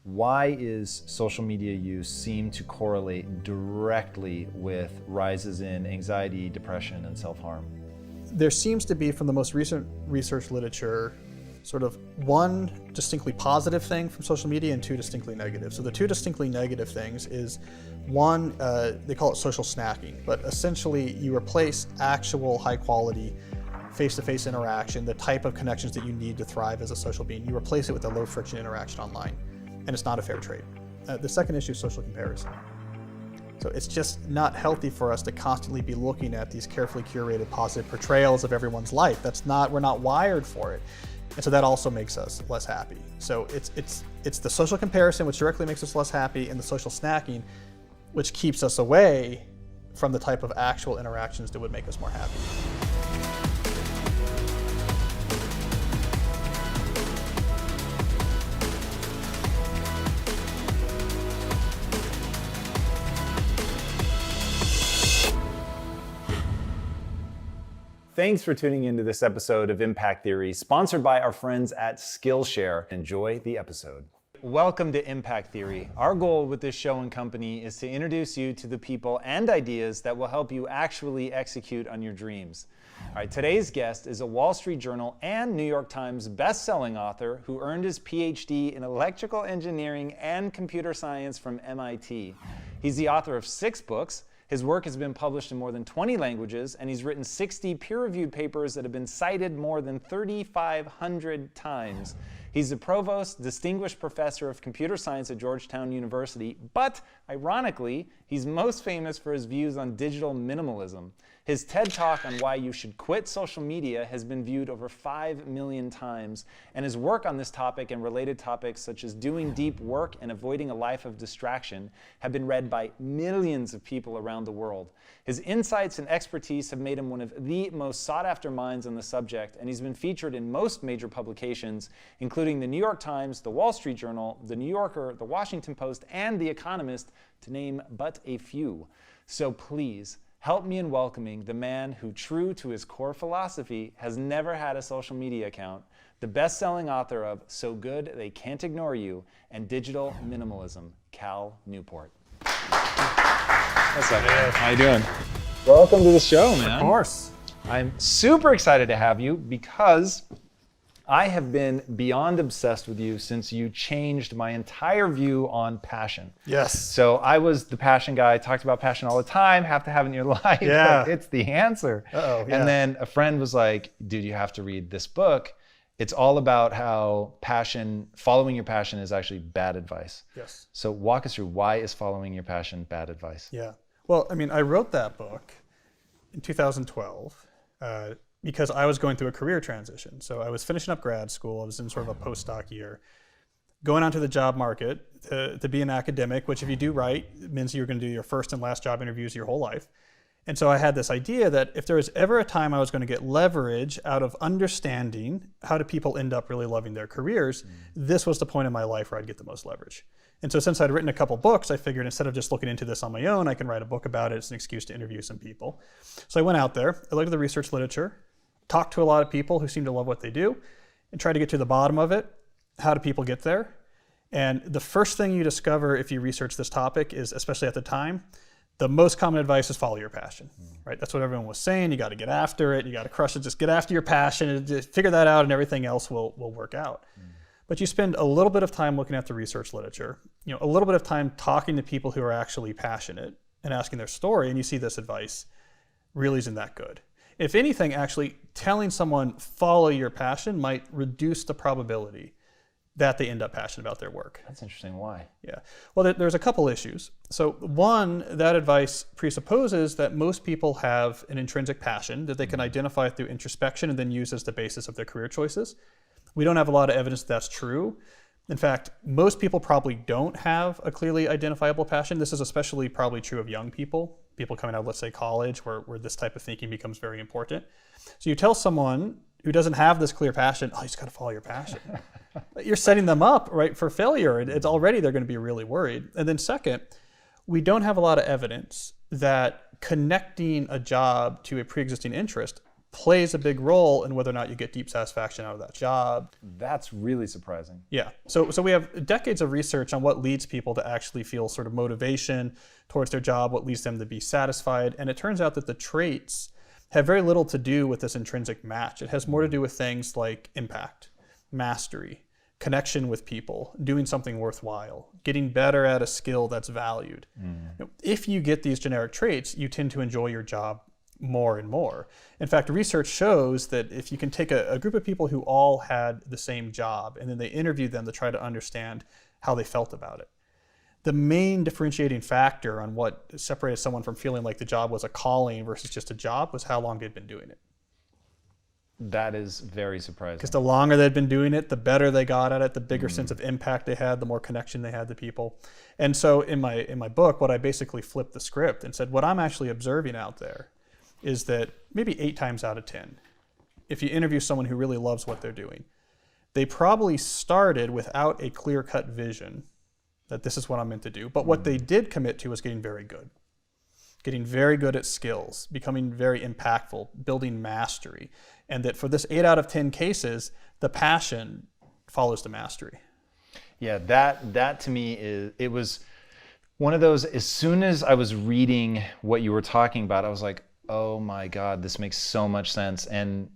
Why is social media use seem to correlate directly with rises in anxiety, depression, and self-harm? There seems to be, from the most recent research literature, sort of one distinctly positive thing from social media and two distinctly negative. So the two distinctly negative things is one, they call it social snacking, but essentially you replace actual high quality face-to-face interaction, the type of connections that you need to thrive as a social being, you replace it with a low friction interaction online, and it's not a fair trade. The second issue is social comparison. So it's just not healthy for us to constantly be looking at these carefully curated positive portrayals of everyone's life. We're not wired for it. And so that also makes us less happy. So it's the social comparison, which directly makes us less happy, and the social snacking, which keeps us away from the type of actual interactions that would make us more happy. Thanks for tuning into this episode of Impact Theory, sponsored by our friends at Skillshare. Enjoy the episode. Welcome to Impact Theory. Our goal with this show and company is to introduce you to the people and ideas that will help you actually execute on your dreams. All right, today's guest is a Wall Street Journal and New York Times best-selling author who earned his PhD in electrical engineering and computer science from MIT. He's the author of 6 books. His work has been published in more than 20 languages, and he's written 60 peer-reviewed papers that have been cited more than 3,500 times. He's the Provost Distinguished Professor of Computer Science at Georgetown University, but ironically, he's most famous for his views on digital minimalism. His TED Talk on why you should quit social media has been viewed over 5 million times, and his work on this topic and related topics such as doing deep work and avoiding a life of distraction have been read by millions of people around the world. His insights and expertise have made him one of the most sought-after minds on the subject, and he's been featured in most major publications, including the New York Times, the Wall Street Journal, the New Yorker, the Washington Post, and The Economist, to name but a few. So please, help me in welcoming the man who, true to his core philosophy, has never had a social media account, the best-selling author of So Good They Can't Ignore You and Digital Minimalism, Cal Newport. What's up, man? How you doing? Welcome to the show, man. Of course. I'm super excited to have you because I have been beyond obsessed with you since you changed my entire view on passion. Yes. So I was the passion guy, talked about passion all the time, have to have it in your life. Yeah. Like, it's the answer. Uh-oh, yeah. And then a friend was like, dude, you have to read this book. It's all about how following your passion is actually bad advice. Yes. So walk us through, why is following your passion bad advice? Yeah. Well, I mean, I wrote that book in 2012 because I was going through a career transition. So I was finishing up grad school. I was in sort of a postdoc year, going onto the job market to be an academic, which if you do right, it means you're going to do your first and last job interviews your whole life. And so I had this idea that if there was ever a time I was going to get leverage out of understanding how do people end up really loving their careers, this was the point in my life where I'd get the most leverage. And so since I'd written a couple books, I figured instead of just looking into this on my own, I can write a book about it. It's an excuse to interview some people. So I went out there, I looked at the research literature, talked to a lot of people who seem to love what they do, and tried to get to the bottom of it. How do people get there? And the first thing you discover if you research this topic is, especially at the time, the most common advice is follow your passion, right? That's what everyone was saying. You got to get after it. You got to crush it. Just get after your passion and just figure that out, and everything else will work out. But you spend a little bit of time looking at the research literature, a little bit of time talking to people who are actually passionate and asking their story, and you see this advice really isn't that good. If anything, actually telling someone follow your passion might reduce the probability that they end up passionate about their work. That's interesting. Why? Yeah. Well, there's a couple issues. So one, that advice presupposes that most people have an intrinsic passion that they can identify through introspection and then use as the basis of their career choices. We don't have a lot of evidence that's true. In fact, most people probably don't have a clearly identifiable passion. This is especially probably true of young people coming out of, let's say, college, where this type of thinking becomes very important. So you tell someone who doesn't have this clear passion, oh, you just got to follow your passion. You're setting them up, right, for failure. It's already they're going to be really worried. And then second, we don't have a lot of evidence that connecting a job to a pre-existing interest plays a big role in whether or not you get deep satisfaction out of that job. That's really surprising. Yeah. So we have decades of research on what leads people to actually feel sort of motivation towards their job, what leads them to be satisfied. And it turns out that the traits have very little to do with this intrinsic match. It has more to do with things like impact, mastery, connection with people, doing something worthwhile, getting better at a skill that's valued. If you get these generic traits, you tend to enjoy your job more and more. In fact, research shows that if you can take a group of people who all had the same job and then they interviewed them to try to understand how they felt about it, the main differentiating factor on what separated someone from feeling like the job was a calling versus just a job was how long they'd been doing it. That is very surprising. Because the longer they'd been doing it, the better they got at it, the bigger sense of impact they had, the more connection they had to people. And so in my book, what I basically flipped the script and said, what I'm actually observing out there is that maybe 8 times out of 10, if you interview someone who really loves what they're doing, they probably started without a clear-cut vision that this is what I'm meant to do. But what they did commit to was getting very good at skills, becoming very impactful, building mastery. And that for this 8 out of 10 cases, the passion follows the mastery. Yeah, that to me it was one of those, as soon as I was reading what you were talking about, I was like, oh my God, this makes so much sense. And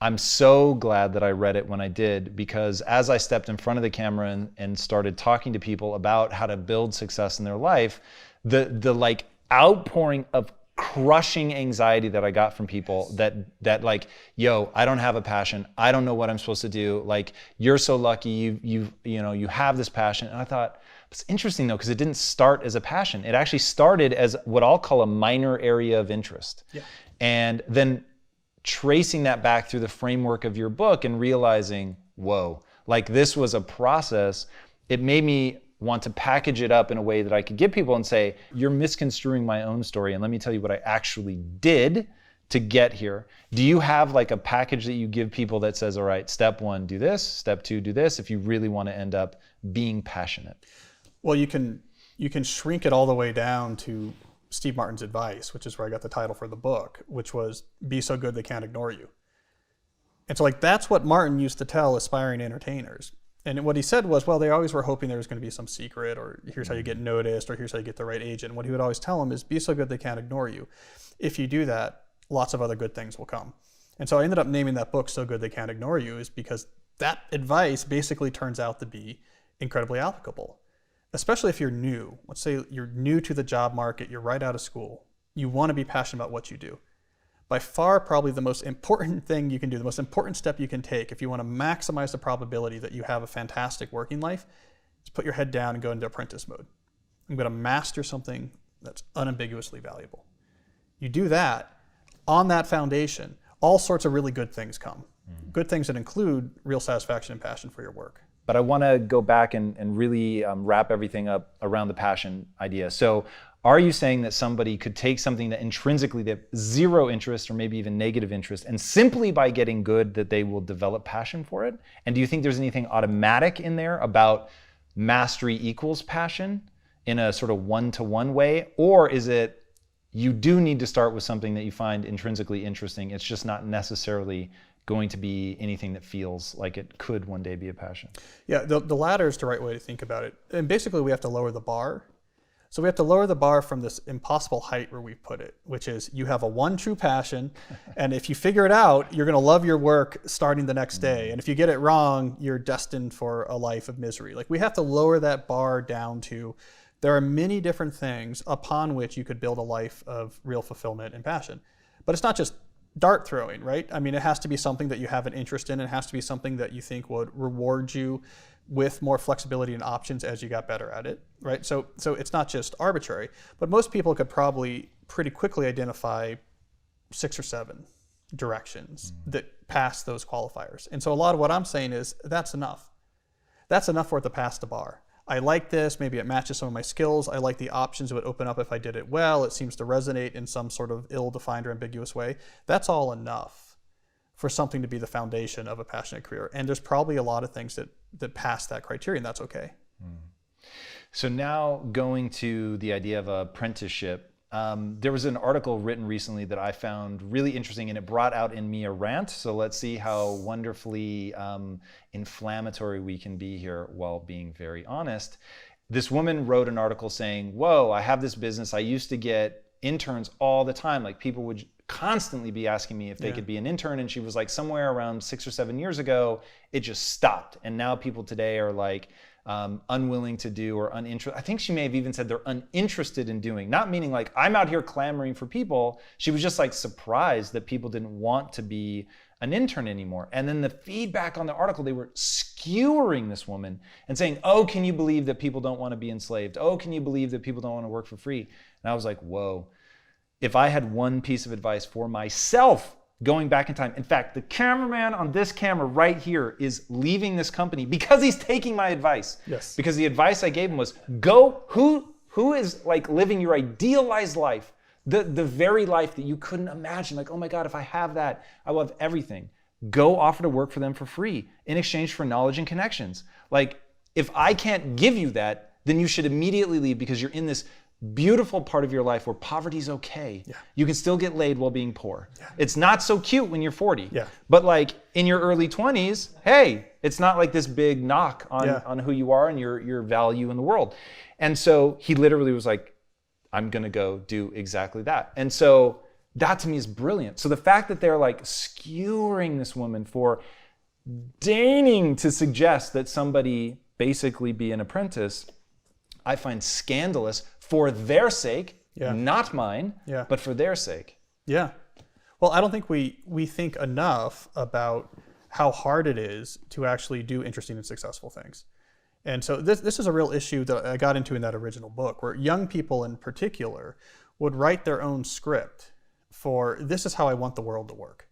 I'm so glad that I read it when I did, because as I stepped in front of the camera and started talking to people about how to build success in their life, the like outpouring of crushing anxiety that I got from people that like, yo, I don't have a passion. I don't know what I'm supposed to do. Like, you're so lucky you have this passion. And I thought, it's interesting though, because it didn't start as a passion. It actually started as what I'll call a minor area of interest. Yeah. And then tracing that back through the framework of your book and realizing, whoa, like this was a process. It made me want to package it up in a way that I could give people and say, you're misconstruing my own story, and let me tell you what I actually did to get here. Do you have like a package that you give people that says, all right, step 1, do this, step 2, do this, if you really want to end up being passionate? Well, you can shrink it all the way down to Steve Martin's advice, which is where I got the title for the book, which was be so good they can't ignore you. And so like that's what Martin used to tell aspiring entertainers. And what he said was, well, they always were hoping there was going to be some secret, or here's how you get noticed, or here's how you get the right agent. And what he would always tell them is be so good they can't ignore you. If you do that, lots of other good things will come. And so I ended up naming that book So Good They Can't Ignore You, is because that advice basically turns out to be incredibly applicable, especially if you're new. Let's say you're new to the job market, you're right out of school. You want to be passionate about what you do. By far, probably the most important thing you can do, the most important step you can take if you want to maximize the probability that you have a fantastic working life, is put your head down and go into apprentice mode. I'm going to master something that's unambiguously valuable. You do that, on that foundation, all sorts of really good things come. Good things that include real satisfaction and passion for your work. But I want to go back and really wrap everything up around the passion idea. So are you saying that somebody could take something that intrinsically they have zero interest or maybe even negative interest, and simply by getting good that they will develop passion for it? And do you think there's anything automatic in there about mastery equals passion in a sort of one-to-one way? Or is it you do need to start with something that you find intrinsically interesting, it's just not necessarily going to be anything that feels like it could one day be a passion? Yeah, the latter is the right way to think about it. And basically we have to lower the bar. So we have to lower the bar from this impossible height where we put it, which is you have a one true passion, and if you figure it out, you're going to love your work starting the next day. And if you get it wrong, you're destined for a life of misery. Like, we have to lower that bar down to there are many different things upon which you could build a life of real fulfillment and passion. But it's not just dart throwing, right? I mean, it has to be something that you have an interest in. It has to be something that you think would reward you with more flexibility and options as you got better at it, right? So it's not just arbitrary, but most people could probably pretty quickly identify 6 or 7 directions that pass those qualifiers. And so a lot of what I'm saying is that's enough. That's enough for it to pass the bar. I like this, maybe it matches some of my skills. I like the options it would open up if I did it well. It seems to resonate in some sort of ill-defined or ambiguous way. That's all enough for something to be the foundation of a passionate career. And there's probably a lot of things that pass that criteria, and that's okay. So now going to the idea of apprenticeship, There was an article written recently that I found really interesting, and it brought out in me a rant. So let's see how wonderfully inflammatory we can be here while being very honest. This woman wrote an article saying, whoa, I have this business. I used to get interns all the time. Like, people would constantly be asking me if they could be an intern. And she was like, somewhere around 6 or 7 years ago, it just stopped. And now people today are like unwilling to do, or uninterested. I think she may have even said they're uninterested in doing, not meaning like I'm out here clamoring for people. She was just like surprised that people didn't want to be an intern anymore. And then the feedback on the article, they were skewering this woman and saying, oh, can you believe that people don't want to be enslaved? Oh, can you believe that people don't want to work for free? And I was like, whoa. If I had one piece of advice for myself going back in time, in fact, the cameraman on this camera right here is leaving this company because he's taking my advice. Yes. Because the advice I gave him was, go, who is like living your idealized life, the very life that you couldn't imagine, like, oh my God, if I have that, I will have everything. Go offer to work for them for free in exchange for knowledge and connections. Like, if I can't give you that, then you should immediately leave, because you're in this beautiful part of your life where poverty's okay. Yeah. You can still get laid while being poor. Yeah. It's not so cute when you're 40. Yeah. But like in your early 20s, hey, it's not like this big knock on who you are and your value in the world. And so he literally was like, I'm gonna go do exactly that. And so that to me is brilliant. So the fact that they're like skewering this woman for deigning to suggest that somebody basically be an apprentice, I find scandalous for their sake, not mine, but for their sake. Yeah. Well, I don't think we think enough about how hard it is to actually do interesting and successful things. And so this is a real issue that I got into in that original book, where young people in particular would write their own script for, this is how I want the world to work.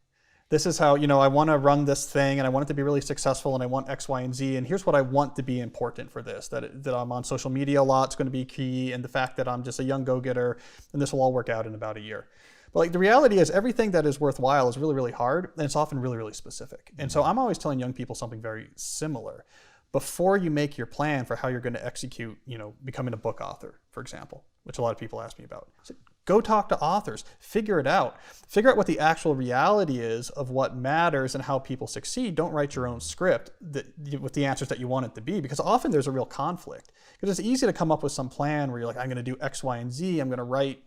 This is how, I want to run this thing and I want it to be really successful and I want X, Y, and Z. And here's what I want to be important for this, that I'm on social media a lot is going to be key. And the fact that I'm just a young go-getter and this will all work out in about a year. But like the reality is everything that is worthwhile is really, really hard. And it's often really, really specific. And so I'm always telling young people something very similar. Before you make your plan for how you're going to execute, becoming a book author, for example, which a lot of people ask me about. Go talk to authors, figure it out. Figure out what the actual reality is of what matters and how people succeed. Don't write your own script with the answers that you want it to be, because often there's a real conflict. Because it's easy to come up with some plan where you're like, I'm going to do X, Y, and Z. I'm going to write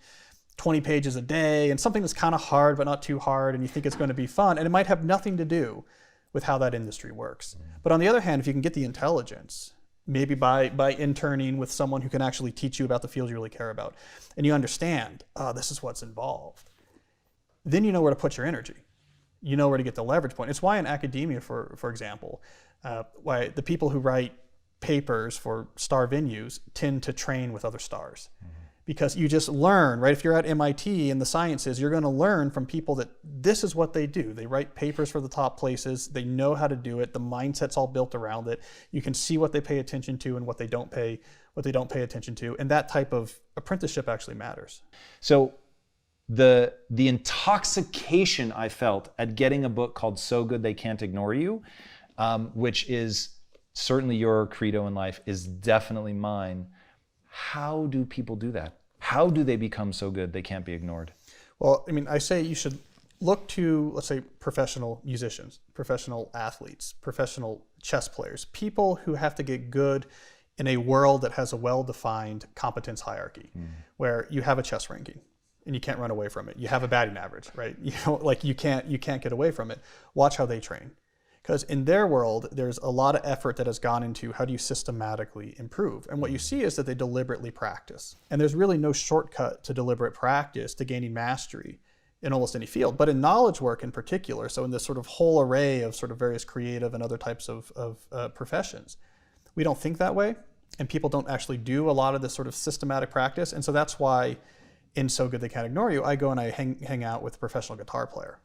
20 pages a day, and something that's kind of hard but not too hard, and you think it's going to be fun, and it might have nothing to do with how that industry works. But on the other hand, if you can get the intelligence, maybe by interning with someone who can actually teach you about the field you really care about, and you understand, this is what's involved, then you know where to put your energy. You know where to get the leverage point. It's why in academia, for example, why the people who write papers for star venues tend to train with other stars. Because you just learn, right? If you're at MIT in the sciences, you're going to learn from people that this is what they do. They write papers for the top places. They know how to do it. The mindset's all built around it. You can see what they pay attention to and what they don't pay attention to. And that type of apprenticeship actually matters. So the intoxication I felt at getting a book called So Good They Can't Ignore You, which is certainly your credo in life, is definitely mine. How do people do that? How do they become so good they can't be ignored? Well, I say you should look to, let's say, professional musicians, professional athletes, professional chess players, people who have to get good in a world that has a well-defined competence hierarchy, where you have a chess ranking and you can't run away from it. You have a batting average, right? You can't get away from it. Watch how they train. Because in their world, there's a lot of effort that has gone into how do you systematically improve. And what you see is that they deliberately practice. And there's really no shortcut to deliberate practice to gaining mastery in almost any field. But in knowledge work in particular, so in this sort of whole array of sort of various creative and other types of professions, we don't think that way. And people don't actually do a lot of this sort of systematic practice. And so that's why in So Good They Can't Ignore You, I go and I hang out with a professional guitar player.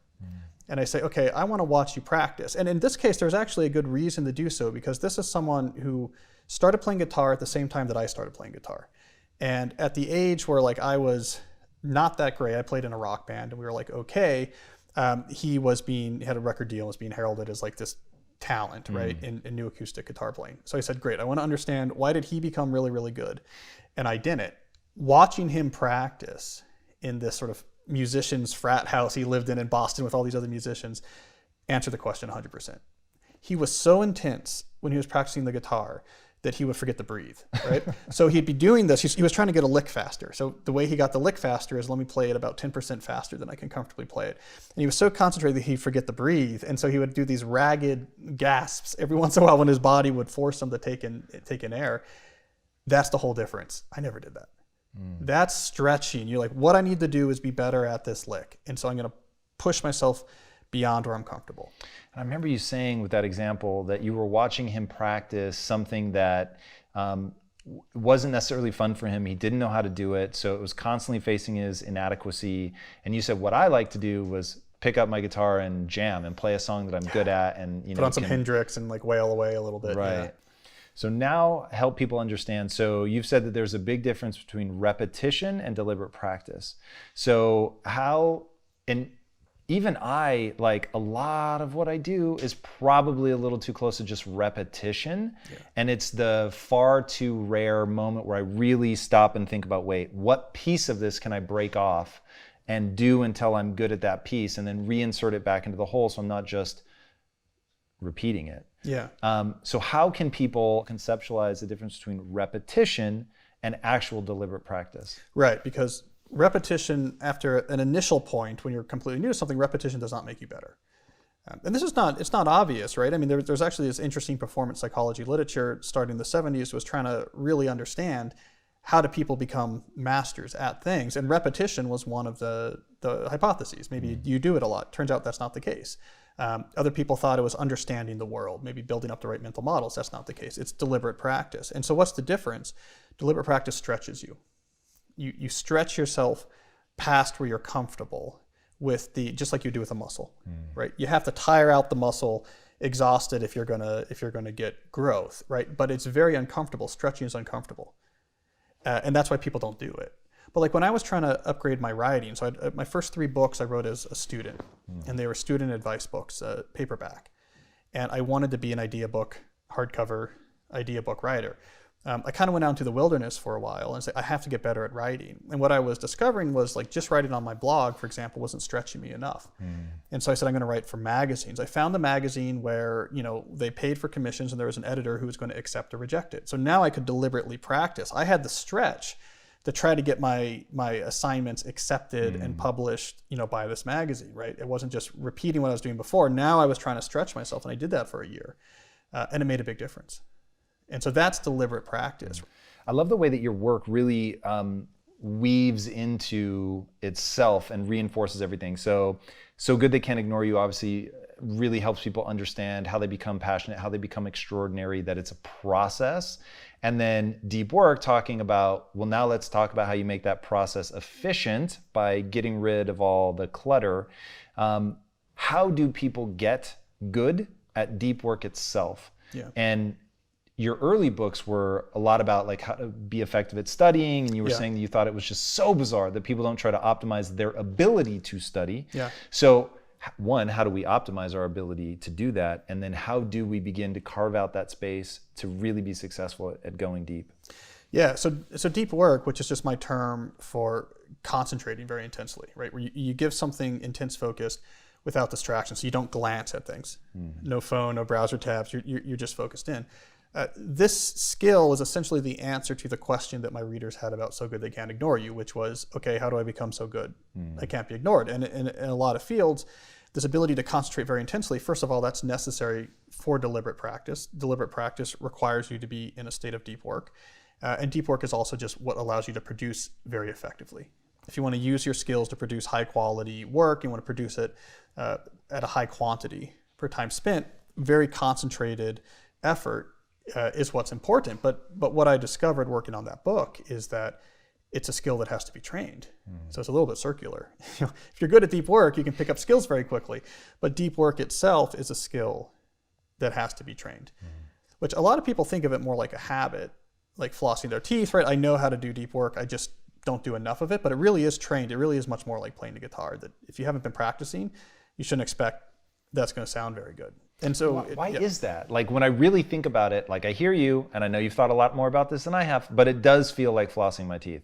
And I say, okay, I want to watch you practice. And in this case, there's actually a good reason to do so, because this is someone who started playing guitar at the same time that I started playing guitar. And at the age where like I was not that great, I played in a rock band and we were like, okay, he had a record deal and was being heralded as like this talent, right, in new acoustic guitar playing. So I said, great, I want to understand, why did he become really, really good? And I didn't. Watching him practice in this sort of musician's frat house he lived in Boston with all these other musicians, answer the question 100%. He was so intense when he was practicing the guitar that he would forget to breathe, right? So he'd be doing this. He was trying to get a lick faster. So the way he got the lick faster is, let me play it about 10% faster than I can comfortably play it. And he was so concentrated that he'd forget to breathe. And so he would do these ragged gasps every once in a while when his body would force him to take in air. That's the whole difference. I never did that. That's stretching. You're like, what I need to do is be better at this lick. And so I'm going to push myself beyond where I'm comfortable. And I remember you saying with that example that you were watching him practice something that wasn't necessarily fun for him. He didn't know how to do it, so it was constantly facing his inadequacy. And you said, what I like to do was pick up my guitar and jam and play a song that I'm good at, and put on some Hendrix and like wail away a little bit. Right. Yeah. So now help people understand. So you've said that there's a big difference between repetition and deliberate practice. So how, and even I, like, a lot of what I do is probably a little too close to just repetition. Yeah. And it's the far too rare moment where I really stop and think about, wait, what piece of this can I break off and do until I'm good at that piece, and then reinsert it back into the whole so I'm not just repeating it. Yeah. So how can people conceptualize the difference between repetition and actual deliberate practice? Right, because repetition, after an initial point, when you're completely new to something, repetition does not make you better. And this is not, it's not obvious, right? I mean, there's actually this interesting performance psychology literature starting in the 70s was trying to really understand how do people become masters at things. And repetition was one of the hypotheses. Maybe you do it a lot. Turns out that's not the case. Other people thought it was understanding the world, maybe building up the right mental models. That's not the case. It's deliberate practice. And so what's the difference? Deliberate practice stretches you. You stretch yourself past where you're comfortable with just like you do with a muscle, right? You have to tire out the muscle, exhausted if you're gonna get growth, right? But it's very uncomfortable. Stretching is uncomfortable, and that's why people don't do it. But like when I was trying to upgrade my writing, so my first 3 books I wrote as a student, and they were student advice books, paperback, and I wanted to be an idea book, hardcover idea book writer. I kind of went out into the wilderness for a while and said, I have to get better at writing. And what I was discovering was, like, just writing on my blog, for example, wasn't stretching me enough. And so I said, I'm going to write for magazines. I found a magazine where, they paid for commissions and there was an editor who was going to accept or reject it. So now I could deliberately practice. I had the stretch to try to get my assignments accepted and published, by this magazine, right? It wasn't just repeating what I was doing before. Now I was trying to stretch myself, and I did that for a year. And it made a big difference. And so that's deliberate practice. I love the way that your work really weaves into itself and reinforces everything. So Good They Can't Ignore You obviously really helps people understand how they become passionate, how they become extraordinary, that it's a process. And then Deep Work talking about, well, now let's talk about how you make that process efficient by getting rid of all the clutter. How do people get good at deep work itself? Yeah. And your early books were a lot about like how to be effective at studying, and you were saying that you thought it was just so bizarre that people don't try to optimize their ability to study. Yeah. So one, how do we optimize our ability to do that? And then how do we begin to carve out that space to really be successful at going deep? Yeah, so deep work, which is just my term for concentrating very intensely, right? Where you give something intense focused without distraction, so you don't glance at things. No phone, no browser tabs, you're just focused in. This skill is essentially the answer to the question that my readers had about So Good They Can't Ignore You, which was, okay, how do I become so good I can't be ignored? And in a lot of fields, this ability to concentrate very intensely, first of all, that's necessary for deliberate practice. Deliberate practice requires you to be in a state of deep work. And deep work is also just what allows you to produce very effectively. If you want to use your skills to produce high quality work, you want to produce it at a high quantity per time spent, very concentrated effort is what's important. But what I discovered working on that book is that it's a skill that has to be trained. So it's a little bit circular. If you're good at deep work, you can pick up skills very quickly. But deep work itself is a skill that has to be trained, which a lot of people think of it more like a habit, like flossing their teeth, right? I know how to do deep work. I just don't do enough of it. But it really is trained. It really is much more like playing the guitar, that if you haven't been practicing, you shouldn't expect that's going to sound very good. And so why is that? Like, when I really think about it, like, I hear you, and I know you've thought a lot more about this than I have, but it does feel like flossing my teeth.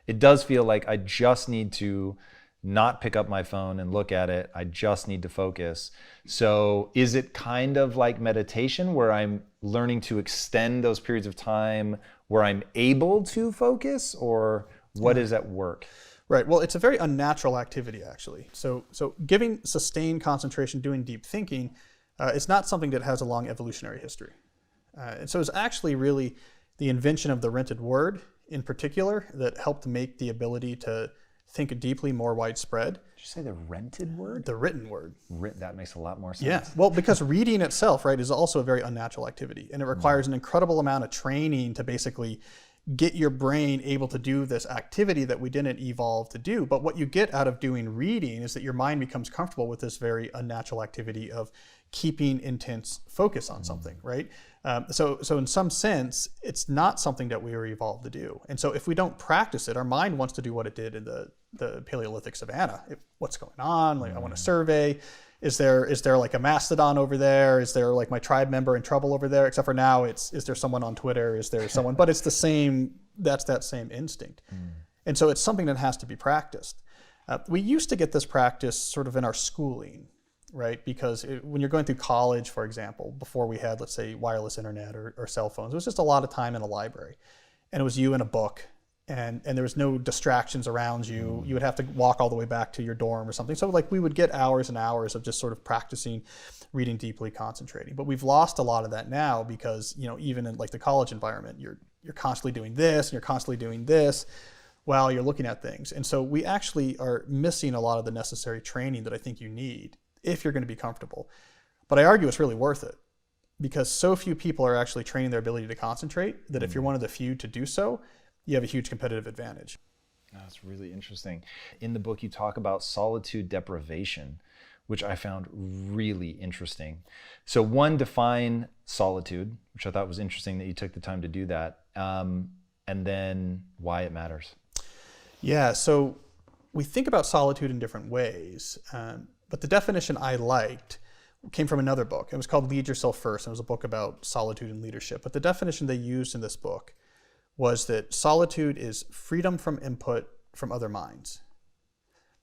It does feel like I just need to not pick up my phone and look at it. I just need to focus. So is it kind of like meditation where I'm learning to extend those periods of time where I'm able to focus, or what is at work? Right. Well, it's a very unnatural activity, actually. So giving sustained concentration, doing deep thinking, it's not something that has a long evolutionary history. And so it's actually really the invention of the rented word in particular that helped make the ability to think deeply more widespread. Did you say the rented word? The written word. That makes a lot more sense. Yeah. Well, because reading itself, right, is also a very unnatural activity, and it requires an incredible amount of training to basically get your brain able to do this activity that we didn't evolve to do. But what you get out of doing reading is that your mind becomes comfortable with this very unnatural activity of keeping intense focus on something, right? So in some sense, it's not something that we were evolved to do. And so if we don't practice it, our mind wants to do what it did in the Paleolithic savannah. What's going on? Like, I want to survey. Is there like a mastodon over there? Is there like my tribe member in trouble over there? Except for now, is there someone on Twitter? Is there someone? But it's the same. That's that same instinct. And so it's something that has to be practiced. We used to get this practice sort of in our schooling, right? Because when you're going through college, for example, before we had, let's say, wireless internet or cell phones, it was just a lot of time in a library, and it was you and a book. And there was no distractions around you. You would have to walk all the way back to your dorm or something. So like we would get hours and hours of just sort of practicing, reading deeply, concentrating. But we've lost a lot of that now because, even in like the college environment, you're constantly doing this and you're constantly doing this while you're looking at things. And so we actually are missing a lot of the necessary training that I think you need if you're going to be comfortable. But I argue it's really worth it because so few people are actually training their ability to concentrate that if you're one of the few to do so, you have a huge competitive advantage. That's really interesting. In the book, you talk about solitude deprivation, which I found really interesting. So one, define solitude, which I thought was interesting that you took the time to do that, and then why it matters. Yeah, so we think about solitude in different ways, but the definition I liked came from another book. It was called Lead Yourself First. It was a book about solitude and leadership. But the definition they used in this book was that solitude is freedom from input from other minds.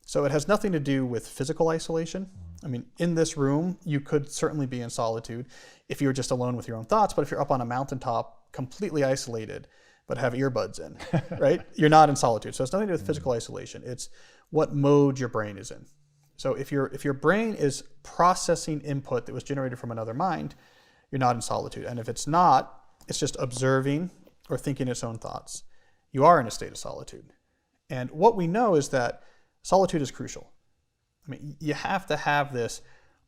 So it has nothing to do with physical isolation. I mean, in this room, you could certainly be in solitude if you were just alone with your own thoughts, but if you're up on a mountaintop, completely isolated, but have earbuds in, right? You're not in solitude. So it's nothing to do with physical isolation. It's what mode your brain is in. So if your brain is processing input that was generated from another mind, you're not in solitude. And if it's not, it's just observing or thinking its own thoughts. You are in a state of solitude. And what we know is that solitude is crucial. I mean, you have to have this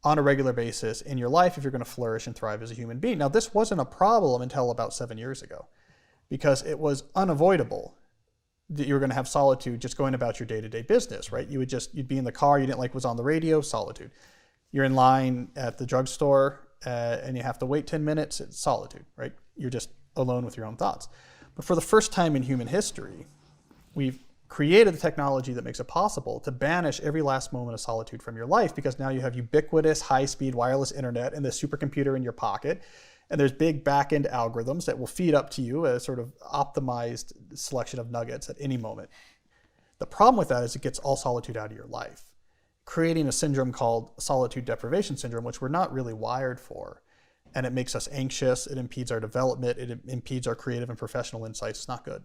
on a regular basis in your life if you're going to flourish and thrive as a human being. Now, this wasn't a problem until about 7 years ago, because it was unavoidable that you were going to have solitude just going about your day-to-day business, right? You'd be in the car, you didn't like what's on the radio, solitude. You're in line at the drugstore and you have to wait 10 minutes, it's solitude, right? You're just alone with your own thoughts. But for the first time in human history, we've created the technology that makes it possible to banish every last moment of solitude from your life, because now you have ubiquitous, high-speed wireless internet and the supercomputer in your pocket, and there's big back-end algorithms that will feed up to you a sort of optimized selection of nuggets at any moment. The problem with that is it gets all solitude out of your life, creating a syndrome called solitude deprivation syndrome, which we're not really wired for. And it makes us anxious, it impedes our development, it impedes our creative and professional insights. It's not good.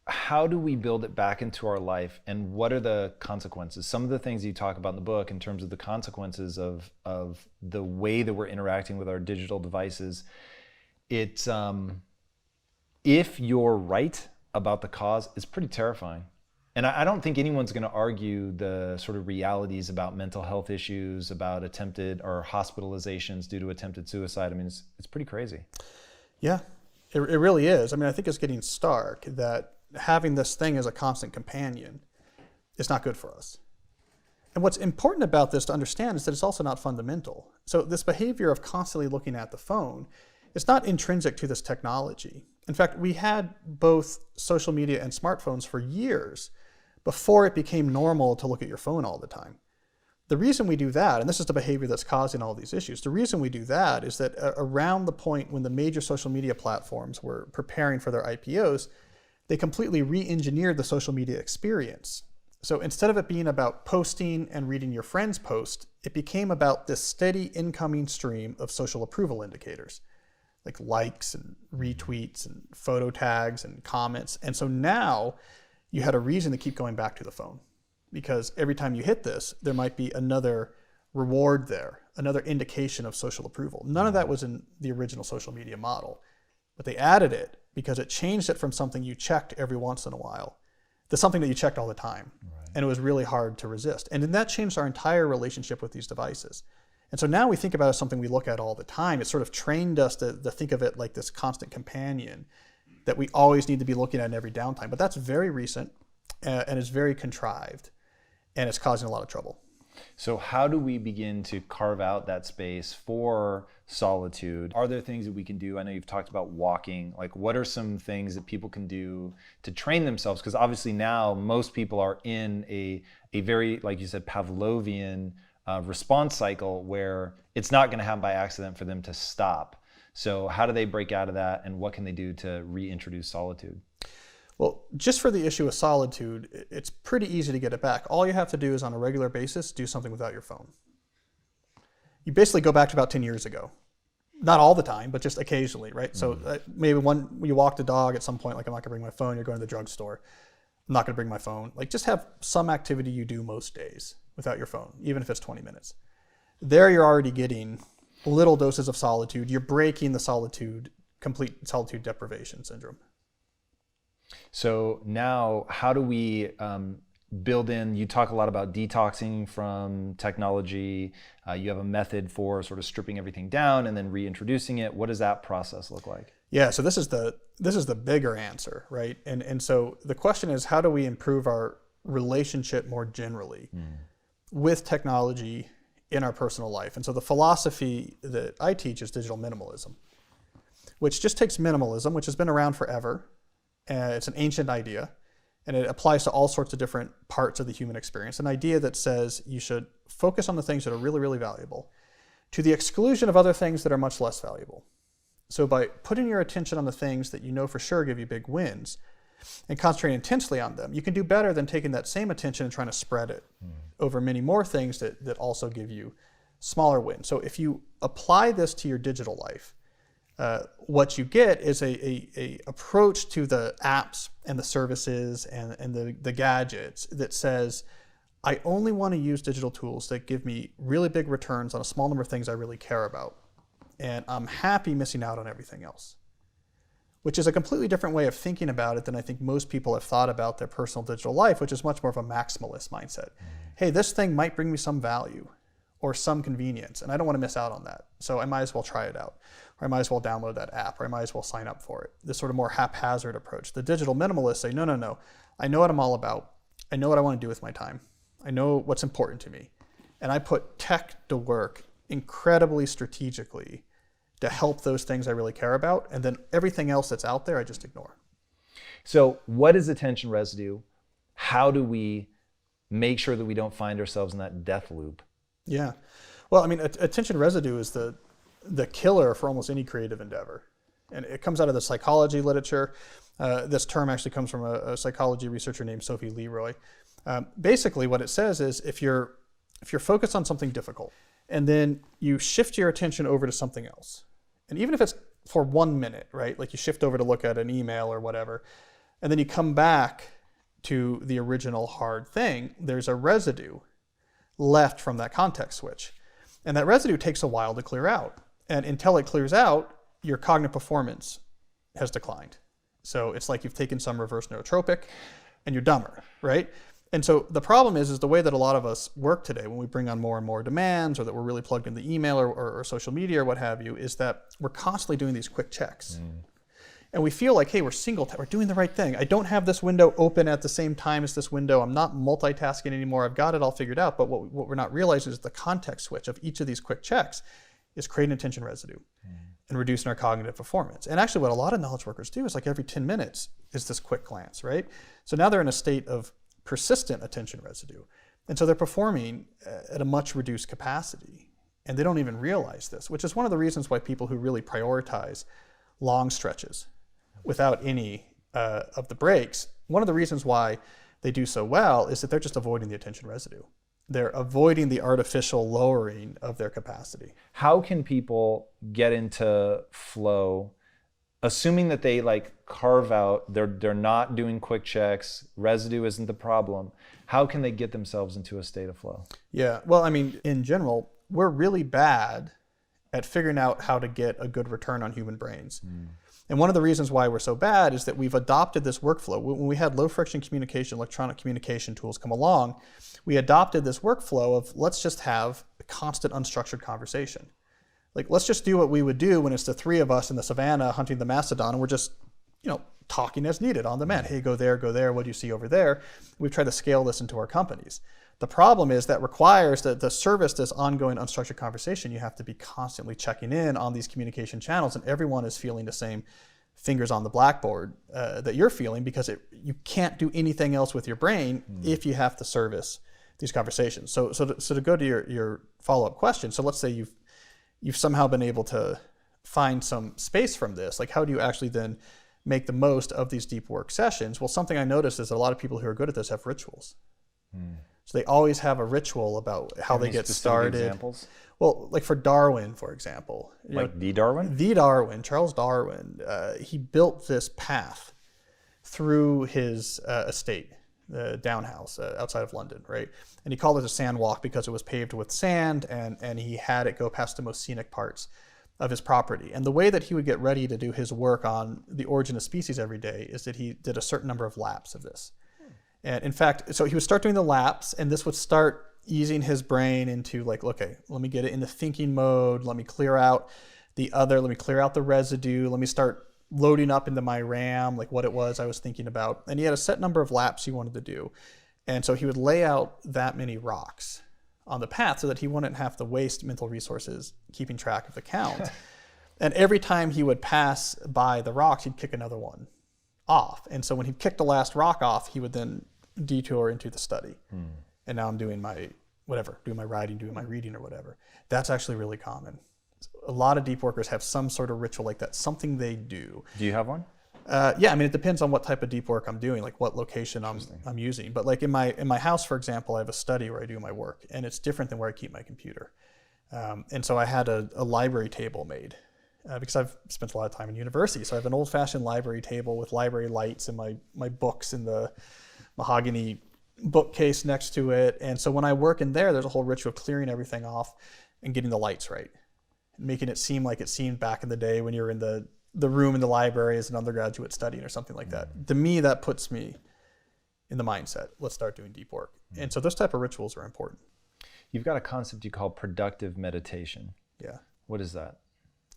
How do we build it back into our life, and what are the consequences? Some of the things you talk about in the book in terms of the consequences of the way that we're interacting with our digital devices, it's if you're right about the cause, it's pretty terrifying. And I don't think anyone's going to argue the sort of realities about mental health issues, about attempted or hospitalizations due to attempted suicide. I mean, it's pretty crazy. Yeah, it really is. I mean, I think it's getting stark that having this thing as a constant companion is not good for us. And what's important about this to understand is that it's also not fundamental. So this behavior of constantly looking at the phone is not intrinsic to this technology. In fact, we had both social media and smartphones for years before it became normal to look at your phone all the time. The reason we do that, and this is the behavior that's causing all these issues, the reason we do that is that around the point when the major social media platforms were preparing for their IPOs, they completely re-engineered the social media experience. So instead of it being about posting and reading your friend's post, it became about this steady incoming stream of social approval indicators, like likes and retweets and photo tags and comments. And so now you had a reason to keep going back to the phone, because every time you hit this, there might be another reward there, another indication of social approval. None of that was in the original social media model, but they added it because it changed it from something you checked every once in a while to something that you checked all the time. Right. And it was really hard to resist. And then that changed our entire relationship with these devices. And so now we think about it as something we look at all the time. It sort of trained us to think of it like this constant companion that we always need to be looking at in every downtime. But that's very recent and is very contrived, and it's causing a lot of trouble. So how do we begin to carve out that space for solitude? Are there things that we can do? I know you've talked about walking. Like, what are some things that people can do to train themselves? Because obviously now most people are in a very, like you said, Pavlovian response cycle where it's not going to happen by accident for them to stop. So how do they break out of that, and what can they do to reintroduce solitude? Well, just for the issue of solitude, it's pretty easy to get it back. All you have to do is on a regular basis, do something without your phone. You basically go back to about 10 years ago. Not all the time, but just occasionally, right? Mm-hmm. So maybe when you walk the dog at some point, like, I'm not gonna bring my phone, you're going to the drugstore, I'm not gonna bring my phone. Like, just have some activity you do most days without your phone, even if it's 20 minutes. There you're already getting little doses of solitude. You're breaking the complete solitude deprivation syndrome. So now, how do we build in, you talk a lot about detoxing from technology. You have a method for sort of stripping everything down and then reintroducing it. What does that process look like? Yeah, so this is the bigger answer, right? And so the question is, how do we improve our relationship more generally with technology in our personal life? And so the philosophy that I teach is digital minimalism, which just takes minimalism, which has been around forever. It's an ancient idea, and it applies to all sorts of different parts of the human experience. An idea that says you should focus on the things that are really, really valuable to the exclusion of other things that are much less valuable. So by putting your attention on the things that you know for sure give you big wins and concentrating intensely on them, you can do better than taking that same attention and trying to spread it over many more things that also give you smaller wins. So if you apply this to your digital life, what you get is a approach to the apps and the services and the gadgets that says, I only want to use digital tools that give me really big returns on a small number of things I really care about. And I'm happy missing out on everything else, which is a completely different way of thinking about it than I think most people have thought about their personal digital life, which is much more of a maximalist mindset. Hey, this thing might bring me some value or some convenience, and I don't want to miss out on that. So I might as well try it out, or I might as well download that app, or I might as well sign up for it. This sort of more haphazard approach. The digital minimalists say, no. I know what I'm all about. I know what I want to do with my time. I know what's important to me. And I put tech to work incredibly strategically to help those things I really care about. And then everything else that's out there, I just ignore. So what is attention residue? How do we make sure that we don't find ourselves in that death loop? Yeah. Well, I mean, attention residue is the killer for almost any creative endeavor. And it comes out of the psychology literature. This term actually comes from a psychology researcher named Sophie Leroy. Basically, what it says is if you're focused on something difficult and then you shift your attention over to something else, and even if it's for 1 minute, right? Like you shift over to look at an email or whatever, and then you come back to the original hard thing, there's a residue left from that context switch. And that residue takes a while to clear out. And until it clears out, your cognitive performance has declined. So it's like you've taken some reverse neurotropic and you're dumber, right? And so the problem is the way that a lot of us work today when we bring on more and more demands, or that we're really plugged into email or social media or what have you, is that we're constantly doing these quick checks. And we feel like, hey, we're doing the right thing. I don't have this window open at the same time as this window. I'm not multitasking anymore. I've got it all figured out. But what we're not realizing is the context switch of each of these quick checks is creating attention residue and reducing our cognitive performance. And actually what a lot of knowledge workers do is like every 10 minutes is this quick glance, right? So now they're in a state of persistent attention residue. And so they're performing at a much reduced capacity. And they don't even realize this, which is one of the reasons why people who really prioritize long stretches without any of the breaks, one of the reasons why they do so well is that they're just avoiding the attention residue. They're avoiding the artificial lowering of their capacity. How can people get into flow, assuming that they like carve out, they're not doing quick checks, residue isn't the problem? How can they get themselves into a state of flow? Yeah, well, I mean, in general, we're really bad at figuring out how to get a good return on human brains. And one of the reasons why we're so bad is that we've adopted this workflow. When we had low friction communication, electronic communication tools come along, we adopted this workflow of let's just have a constant unstructured conversation. Like, let's just do what we would do when it's the three of us in the savannah hunting the mastodon, and we're just, talking as needed on demand. Hey, go there, what do you see over there? We've tried to scale this into our companies. The problem is that requires that the service this ongoing unstructured conversation, you have to be constantly checking in on these communication channels, and everyone is feeling the same fingers on the blackboard that you're feeling, because you can't do anything else with your brain if you have to service these conversations. So to go to your follow-up question, so let's say you've somehow been able to find some space from this. Like, how do you actually then make the most of these deep work sessions? Well, something I noticed is that a lot of people who are good at this have rituals. So they always have a ritual about how they get started. Examples? Well, like for Darwin, for example. The Darwin? The Darwin, Charles Darwin, he built this path through his estate, the Down House outside of London, right? And he called it a sand walk because it was paved with sand, and he had it go past the most scenic parts of his property. And the way that he would get ready to do his work on the origin of species every day is that he did a certain number of laps of this. And in fact, so he would start doing the laps, and this would start easing his brain into like, okay, let me get it into thinking mode. Let me clear out let me clear out the residue. Let me start loading up into my RAM, like what it was I was thinking about. And he had a set number of laps he wanted to do. And so he would lay out that many rocks on the path so that he wouldn't have to waste mental resources keeping track of the count. And every time he would pass by the rocks, he'd kick another one off. And so when he kicked the last rock off, he would then detour into the study. And now I'm doing my writing, doing my reading or whatever. That's actually really common. A lot of deep workers have some sort of ritual like that, something they do. Do you have one? Yeah, I mean, it depends on what type of deep work I'm doing, like what location I'm using. But like in my house, for example, I have a study where I do my work, and it's different than where I keep my computer. And so I had a library table made because I've spent a lot of time in university. So I have an old-fashioned library table with library lights and my books in the mahogany bookcase next to it. And so when I work in there, there's a whole ritual of clearing everything off and getting the lights right, making it seem like it seemed back in the day when you're in the room in the library as an undergraduate studying or something like that. To me, that puts me in the mindset, let's start doing deep work. And so those type of rituals are important. You've got a concept you call productive meditation. Yeah. What is that?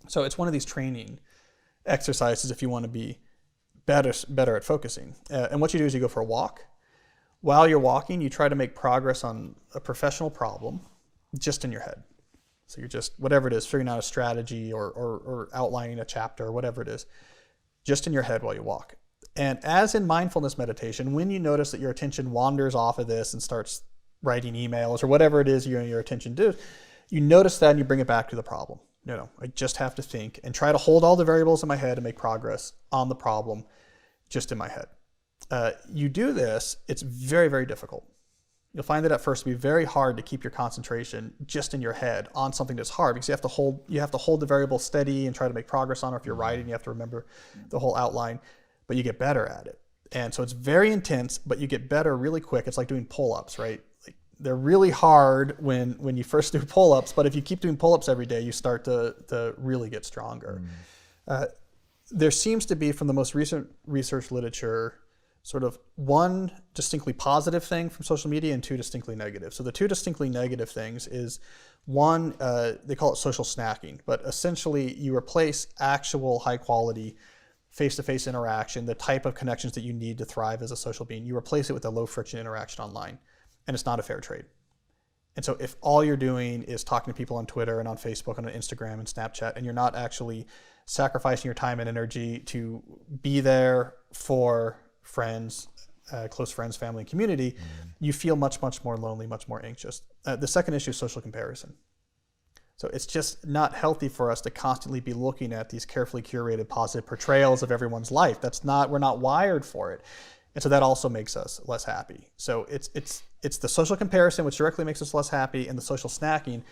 So it's one of these training exercises if you want to be better at focusing. And what you do is you go for a walk. While you're walking, you try to make progress on a professional problem just in your head. So you're just, whatever it is, figuring out a strategy or outlining a chapter or whatever it is, just in your head while you walk. And as in mindfulness meditation, when you notice that your attention wanders off of this and starts writing emails or whatever it is your attention does, you notice that and you bring it back to the problem. No, I just have to think and try to hold all the variables in my head and make progress on the problem just in my head. You do this, it's very, very difficult. You'll find that at first it'll be very hard to keep your concentration just in your head on something that's hard because you have to hold the variable steady and try to make progress on it. Or if you're writing, you have to remember the whole outline, but you get better at it. And so it's very intense, but you get better really quick. It's like doing pull-ups, right? Like they're really hard when you first do pull-ups, but if you keep doing pull-ups every day, you start to really get stronger. There seems to be, from the most recent research literature, sort of one distinctly positive thing from social media and two distinctly negative. So the two distinctly negative things is one, they call it social snacking, but essentially you replace actual high quality face-to-face interaction, the type of connections that you need to thrive as a social being, you replace it with a low friction interaction online, and it's not a fair trade. And so if all you're doing is talking to people on Twitter and on Facebook and on Instagram and Snapchat, and you're not actually sacrificing your time and energy to be there for friends, close friends, family, and community, you feel much, much more lonely, much more anxious. The second issue is social comparison. So it's just not healthy for us to constantly be looking at these carefully curated positive portrayals of everyone's life. We're not wired for it. And so that also makes us less happy. So it's the social comparison, which directly makes us less happy, and the social snacking,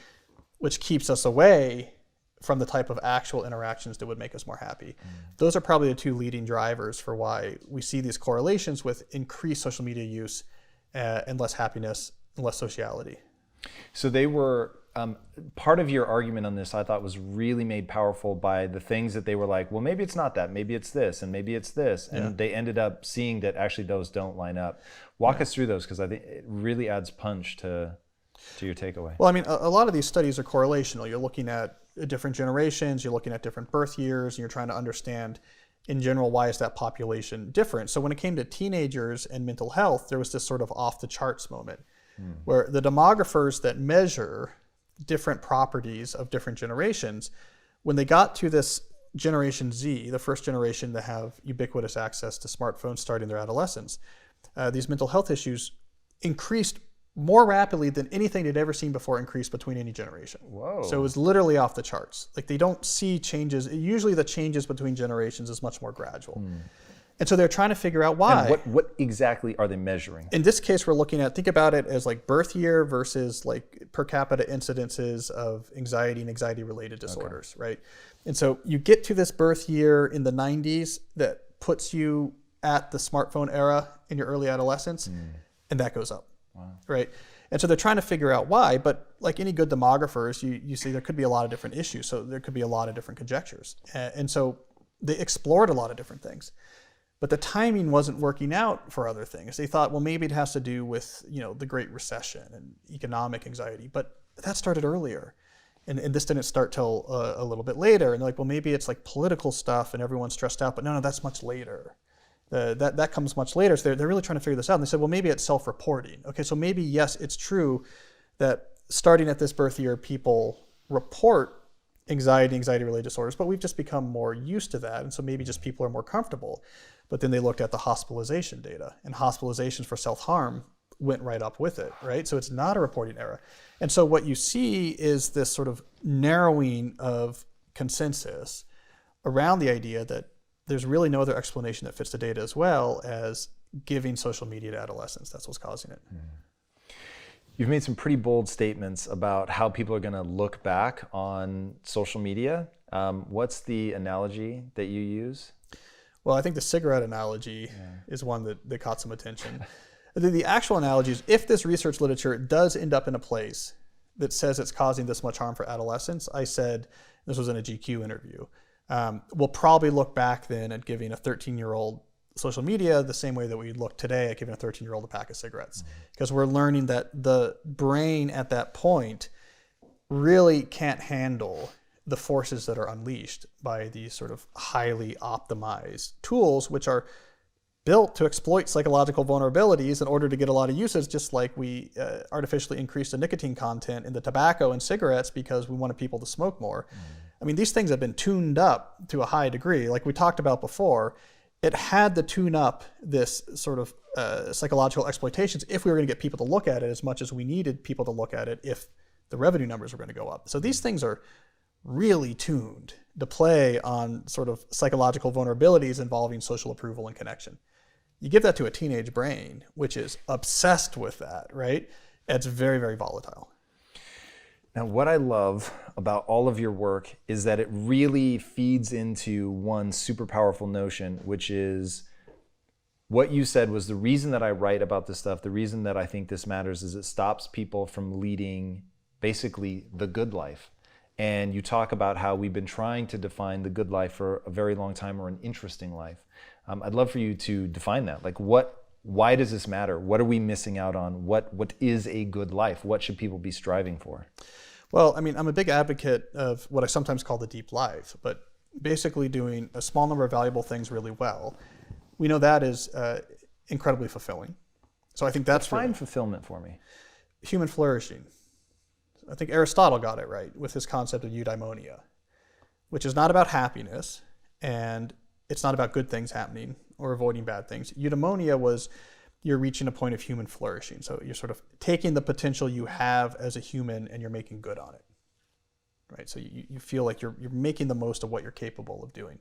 which keeps us away from the type of actual interactions that would make us more happy. Those are probably the two leading drivers for why we see these correlations with increased social media use and less happiness and less sociality. So they were, part of your argument on this I thought was really made powerful by the things that they were like, well, maybe it's not that, maybe it's this, and maybe it's this. And they ended up seeing that actually those don't line up. Walk us through those, because I think it really adds punch to your takeaway. Well, I mean, a lot of these studies are correlational. You're looking at different generations, you're looking at different birth years, and you're trying to understand in general, why is that population different? So when it came to teenagers and mental health, there was this sort of off the charts moment where the demographers that measure different properties of different generations, when they got to this Generation Z, the first generation to have ubiquitous access to smartphones starting their adolescence, these mental health issues increased more rapidly than anything they'd ever seen before increased between any generation. Whoa. So it was literally off the charts. Like, they don't see changes. Usually the changes between generations is much more gradual. And so they're trying to figure out why. And what exactly are they measuring? In this case, we're looking at, think about it as like birth year versus like per capita incidences of anxiety and anxiety-related disorders, right? And so you get to this birth year in the 90s that puts you at the smartphone era in your early adolescence, and that goes up, right? And so they're trying to figure out why, but like any good demographers, you see there could be a lot of different issues, so there could be a lot of different conjectures. And so they explored a lot of different things. But the timing wasn't working out for other things. They thought, well, maybe it has to do with, you know, the Great Recession and economic anxiety, but that started earlier. And this didn't start till a little bit later. And they're like, well, maybe it's like political stuff and everyone's stressed out, but no, that's much later. That comes much later. So they're really trying to figure this out. And they said, well, maybe it's self-reporting. Okay, so maybe, yes, it's true that starting at this birth year, people report anxiety-related disorders, but we've just become more used to that. And so maybe just people are more comfortable. But then they looked at the hospitalization data, and hospitalizations for self-harm went right up with it, right? So it's not a reporting error. And so what you see is this sort of narrowing of consensus around the idea that there's really no other explanation that fits the data as well as giving social media to adolescents. That's what's causing it. You've made some pretty bold statements about how people are going to look back on social media. What's the analogy that you use? Well, I think the cigarette analogy is one that caught some attention. The actual analogy is, if this research literature does end up in a place that says it's causing this much harm for adolescents, I said, this was in a GQ interview, we'll probably look back then at giving a 13-year-old social media the same way that we look today at giving a 13-year-old a pack of cigarettes. Because we're learning that the brain at that point really can't handle the forces that are unleashed by these sort of highly optimized tools, which are built to exploit psychological vulnerabilities in order to get a lot of usage, just like we artificially increase the nicotine content in the tobacco and cigarettes because we wanted people to smoke more. I mean, these things have been tuned up to a high degree. Like we talked about before, it had to tune up this sort of psychological exploitations if we were going to get people to look at it as much as we needed people to look at it if the revenue numbers were going to go up. So these things are really tuned to play on sort of psychological vulnerabilities involving social approval and connection. You give that to a teenage brain, which is obsessed with that, right? It's very, very volatile. Now, what I love about all of your work is that it really feeds into one super powerful notion, which is what you said was the reason that I write about this stuff, the reason that I think this matters is it stops people from leading basically the good life. And you talk about how we've been trying to define the good life for a very long time, or an interesting life. I'd love for you to define that. Like, why does this matter? What are we missing out on? What is a good life? What should people be striving for? Well, I mean, I'm a big advocate of what I sometimes call the deep life, but basically doing a small number of valuable things really well. We know that is incredibly fulfilling. So I think that's Define fulfillment for me. Human flourishing. I think Aristotle got it right with his concept of eudaimonia, which is not about happiness, and it's not about good things happening or avoiding bad things. Eudaimonia was you're reaching a point of human flourishing. So you're sort of taking the potential you have as a human and you're making good on it. right? So you feel like you're making the most of what you're capable of doing.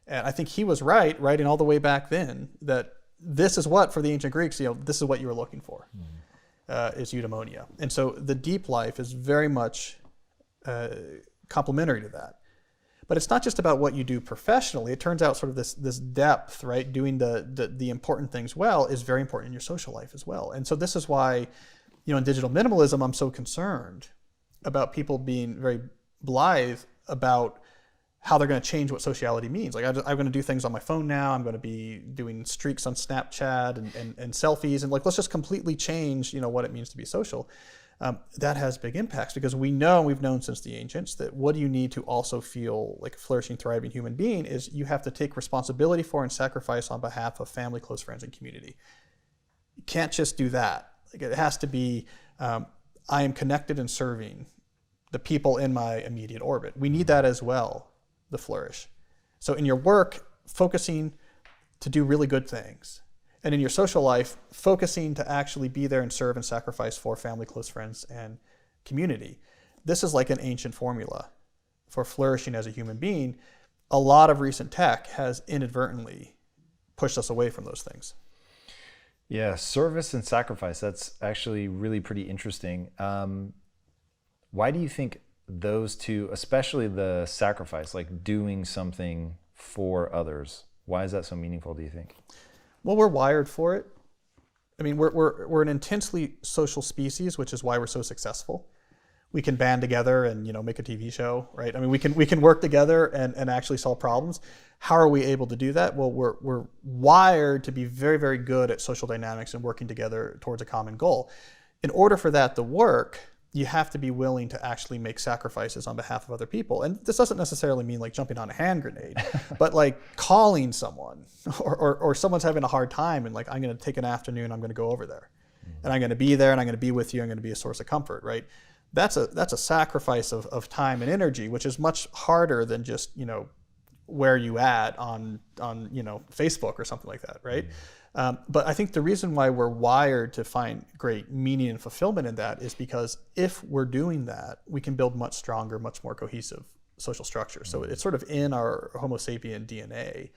And I think he was right, writing all the way back then, that this is what, for the ancient Greeks, this is what you were looking for, is eudaimonia. And so the deep life is very much complementary to that. But it's not just about what you do professionally. It turns out sort of this depth, right? Doing the important things well is very important in your social life as well. And so this is why, in digital minimalism, I'm so concerned about people being very blithe about how they're going to change what sociality means. Like I'm going to do things on my phone now. I'm going to be doing streaks on Snapchat and selfies, and let's just completely change, what it means to be social. That has big impacts, because we've known since the ancients that what you need to also feel like a flourishing, thriving human being is you have to take responsibility for and sacrifice on behalf of family, close friends, and community. You can't just do that. It has to be, I am connected and serving the people in my immediate orbit. We need that as well to flourish. So in your work, focusing to do really good things. And in your social life, focusing to actually be there and serve and sacrifice for family, close friends, and community. This is like an ancient formula for flourishing as a human being. A lot of recent tech has inadvertently pushed us away from those things. Yeah, service and sacrifice, that's actually really pretty interesting. Why do you think those two, especially the sacrifice, like doing something for others, why is that so meaningful, do you think? Well, we're wired for it. I mean, we're an intensely social species, which is why we're so successful. We can band together and make a TV show, right? I mean, we can work together and actually solve problems. How are we able to do that? Well, we're wired to be very, very good at social dynamics and working together towards a common goal. In order for that to work, you have to be willing to actually make sacrifices on behalf of other people. And this doesn't necessarily mean like jumping on a hand grenade, but like calling someone or someone's having a hard time and like, I'm going to take an afternoon, I'm going to go over there and I'm going to be there and I'm going to be with you. I'm going to be a source of comfort, right? That's a sacrifice of time and energy, which is much harder than just, where you at on Facebook or something like that, right? But I think the reason why we're wired to find great meaning and fulfillment in that is because if we're doing that, we can build much stronger, much more cohesive social structure. So it's sort of in our Homo sapien DNA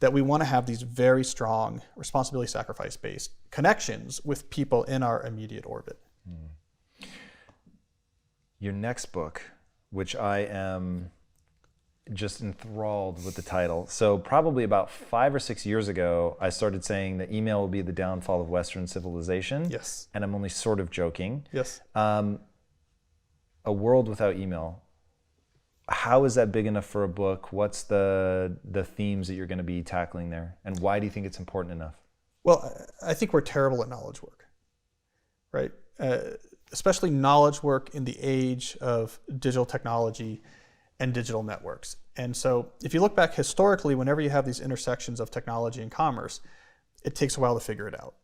that we want to have these very strong responsibility sacrifice-based connections with people in our immediate orbit. Your next book, which I am just enthralled with the title. So probably about 5 or 6 years ago, I started saying that email will be the downfall of Western civilization. Yes. And I'm only sort of joking. Yes. A world without email. How is that big enough for a book? What's the themes that you're going to be tackling there? And why do you think it's important enough? Well, I think we're terrible at knowledge work, right? Especially knowledge work in the age of digital technology and digital networks. And so if you look back historically, whenever you have these intersections of technology and commerce, it takes a while to figure it out.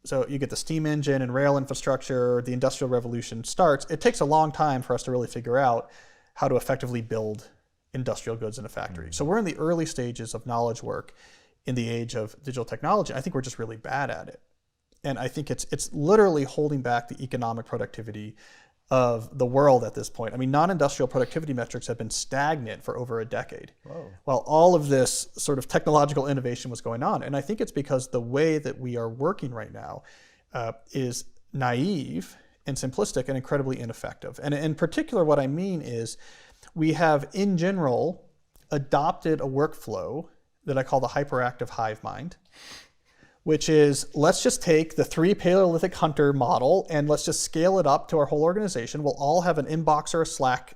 So you get the steam engine and rail infrastructure, the Industrial Revolution starts. It takes a long time for us to really figure out how to effectively build industrial goods in a factory. So we're in the early stages of knowledge work in the age of digital technology. I think we're just really bad at it. And I think it's literally holding back the economic productivity of the world at this point. I mean, non-industrial productivity metrics have been stagnant for over a decade. Whoa. While all of this sort of technological innovation was going on. And I think it's because the way that we are working right now is naive and simplistic and incredibly ineffective. And in particular, what I mean is we have, in general, adopted a workflow that I call the hyperactive hive mind, which is, let's just take the 3 Paleolithic hunter model and let's just scale it up to our whole organization. We'll all have an inbox or a Slack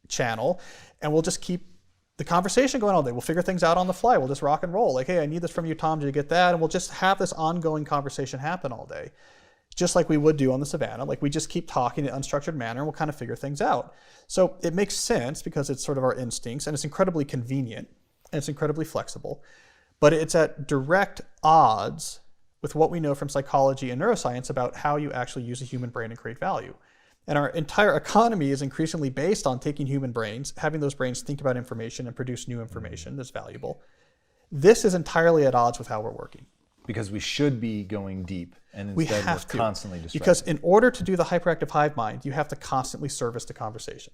channel, and we'll just keep the conversation going all day. We'll figure things out on the fly. We'll just rock and roll. Like, hey, I need this from you, Tom. Did you get that? And we'll just have this ongoing conversation happen all day, just like we would do on the savannah. Like, we just keep talking in an unstructured manner, and we'll kind of figure things out. So it makes sense because it's sort of our instincts, and it's incredibly convenient, and it's incredibly flexible. But it's at direct odds with what we know from psychology and neuroscience about how you actually use a human brain and create value. And our entire economy is increasingly based on taking human brains, having those brains think about information and produce new information that's valuable. This is entirely at odds with how we're working. Because we should be going deep, and instead we're constantly distracted. Because in order to do the hyperactive hive mind, you have to constantly service the conversation.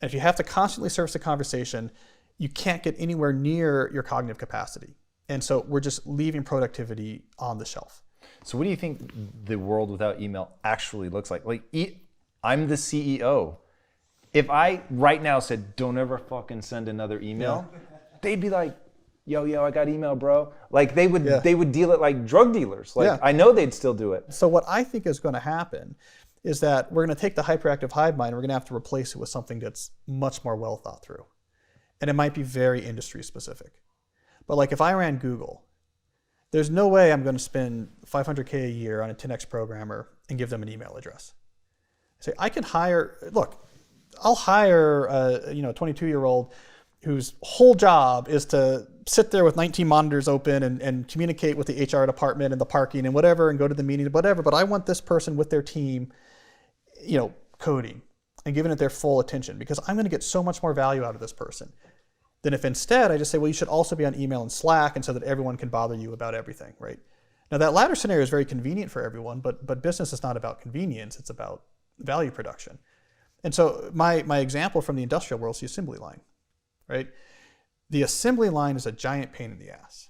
And if you have to constantly service the conversation, you can't get anywhere near your cognitive capacity. And so we're just leaving productivity on the shelf. So what do you think the world without email actually looks like? I'm the CEO. If I right now said, don't ever fucking send another email, they'd be like, yo, I got email, bro. Like they would deal it like drug dealers. I know they'd still do it. So what I think is going to happen is that we're going to take the hyperactive hive mind, we're going to have to replace it with something that's much more well thought through. And it might be very industry specific. But like if I ran Google, there's no way I'm going to spend $500K a year on a 10X programmer and give them an email address. Say, I can I'll hire a 22-year-old whose whole job is to sit there with 19 monitors open and communicate with the HR department and the parking and whatever and go to the meeting, whatever. But I want this person with their team, coding and giving it their full attention because I'm going to get so much more value out of this person than if instead I just say, well, you should also be on email and Slack and so that everyone can bother you about everything, right? Now that latter scenario is very convenient for everyone, but business is not about convenience, it's about value production. And so my example from the industrial world is the assembly line, right? The assembly line is a giant pain in the ass.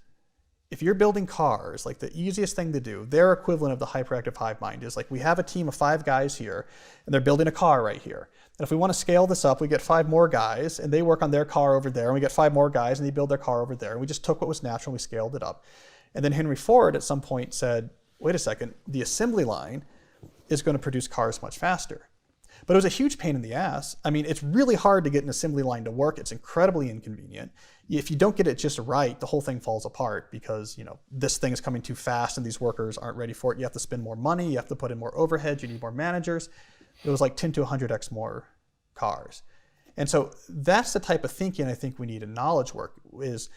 If you're building cars, like the easiest thing to do, their equivalent of the hyperactive hive mind is like we have a team of 5 guys here and they're building a car right here. And if we want to scale this up, we get 5 more guys and they work on their car over there and we get 5 more guys and they build their car over there. And we just took what was natural and we scaled it up. And then Henry Ford at some point said, wait a second, the assembly line is going to produce cars much faster. But it was a huge pain in the ass. I mean, it's really hard to get an assembly line to work. It's incredibly inconvenient. If you don't get it just right, the whole thing falls apart because, this thing is coming too fast and these workers aren't ready for it. You have to spend more money. You have to put in more overhead. You need more managers. It was like 10 to 100x more cars. And so that's the type of thinking I think we need in knowledge work is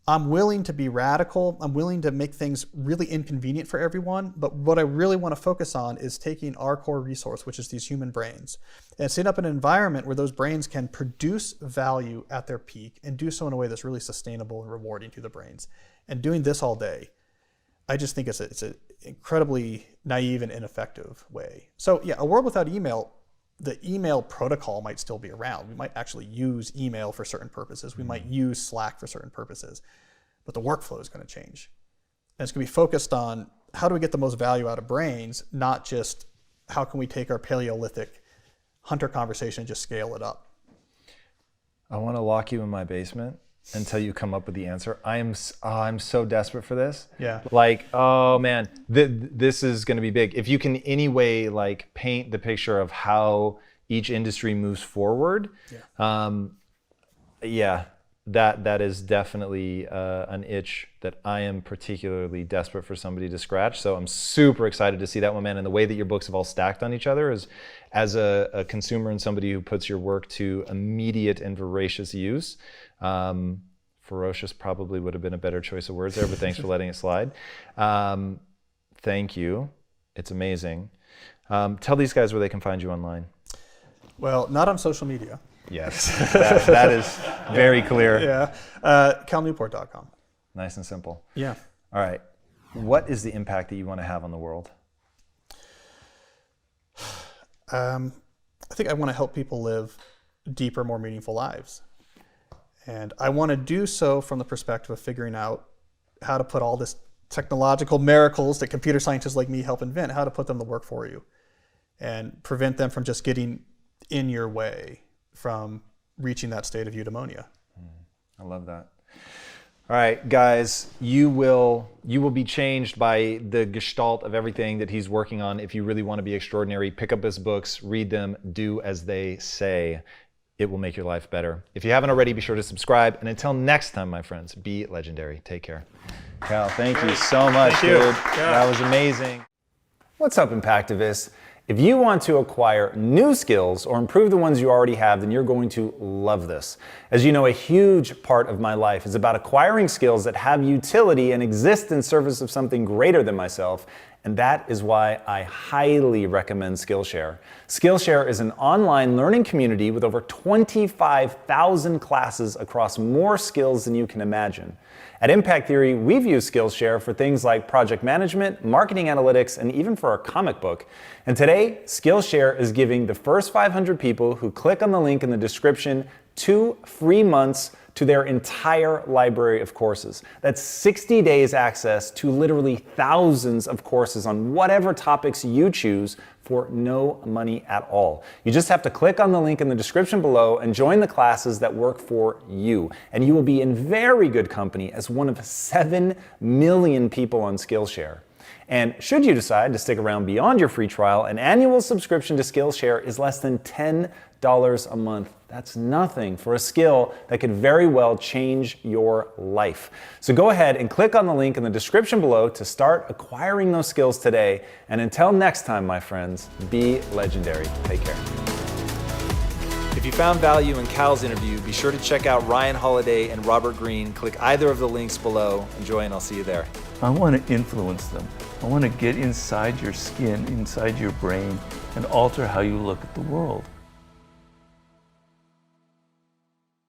I'm willing to be radical. I'm willing to make things really inconvenient for everyone. But what I really want to focus on is taking our core resource, which is these human brains, and setting up an environment where those brains can produce value at their peak and do so in a way that's really sustainable and rewarding to the brains. And doing this all day, I just think it's an incredibly naive and ineffective way. So yeah, a world without email, the email protocol might still be around. We might actually use email for certain purposes. We might use Slack for certain purposes, but the workflow is going to change. And it's going to be focused on how do we get the most value out of brains, not just how can we take our Paleolithic hunter conversation and just scale it up. I want to lock you in my basement until you come up with the answer. I'm so desperate for this. Yeah. Oh man, this is going to be big. If you can anyway paint the picture of how each industry moves forward, that is definitely an itch that I am particularly desperate for somebody to scratch. So I'm super excited to see that one, man. And the way that your books have all stacked on each other is, as a consumer and somebody who puts your work to immediate and voracious use, ferocious probably would have been a better choice of words there, but thanks for letting it slide. Thank you. It's amazing. Tell these guys where they can find you online. Well, not on social media. Yes, that is very clear. Yeah, calnewport.com. Nice and simple. Yeah. All right. What is the impact that you want to have on the world? I think I want to help people live deeper, more meaningful lives. And I want to do so from the perspective of figuring out how to put all this technological miracles that computer scientists like me help invent, how to put them to work for you and prevent them from just getting in your way from reaching that state of eudaimonia. I love that. All right, guys, you will be changed by the gestalt of everything that he's working on. If you really want to be extraordinary, pick up his books, read them, do as they say. It will make your life better. If you haven't already, be sure to subscribe. And until next time, my friends, be legendary. Take care. Cal, thank you so much, dude. That was amazing. What's up, Impactivists? If you want to acquire new skills or improve the ones you already have, then you're going to love this. As you know, a huge part of my life is about acquiring skills that have utility and exist in service of something greater than myself And that is why I highly recommend Skillshare. Skillshare is an online learning community with over 25,000 classes across more skills than you can imagine. At Impact Theory, we've used Skillshare for things like project management, marketing analytics, and even for our comic book. And today, Skillshare is giving the first 500 people who click on the link in the description 2 free months to their entire library of courses. That's 60 days access to literally thousands of courses on whatever topics you choose for no money at all. You just have to click on the link in the description below and join the classes that work for you. And you will be in very good company as one of 7 million people on Skillshare. And should you decide to stick around beyond your free trial, an annual subscription to Skillshare is less than $10 a month. That's nothing for a skill that could very well change your life. So go ahead and click on the link in the description below to start acquiring those skills today. And until next time, my friends, be legendary. Take care. If you found value in Cal's interview, be sure to check out Ryan Holiday and Robert Greene. Click either of the links below. Enjoy, and I'll see you there. I want to influence them. I want to get inside your skin, inside your brain, and alter how you look at the world.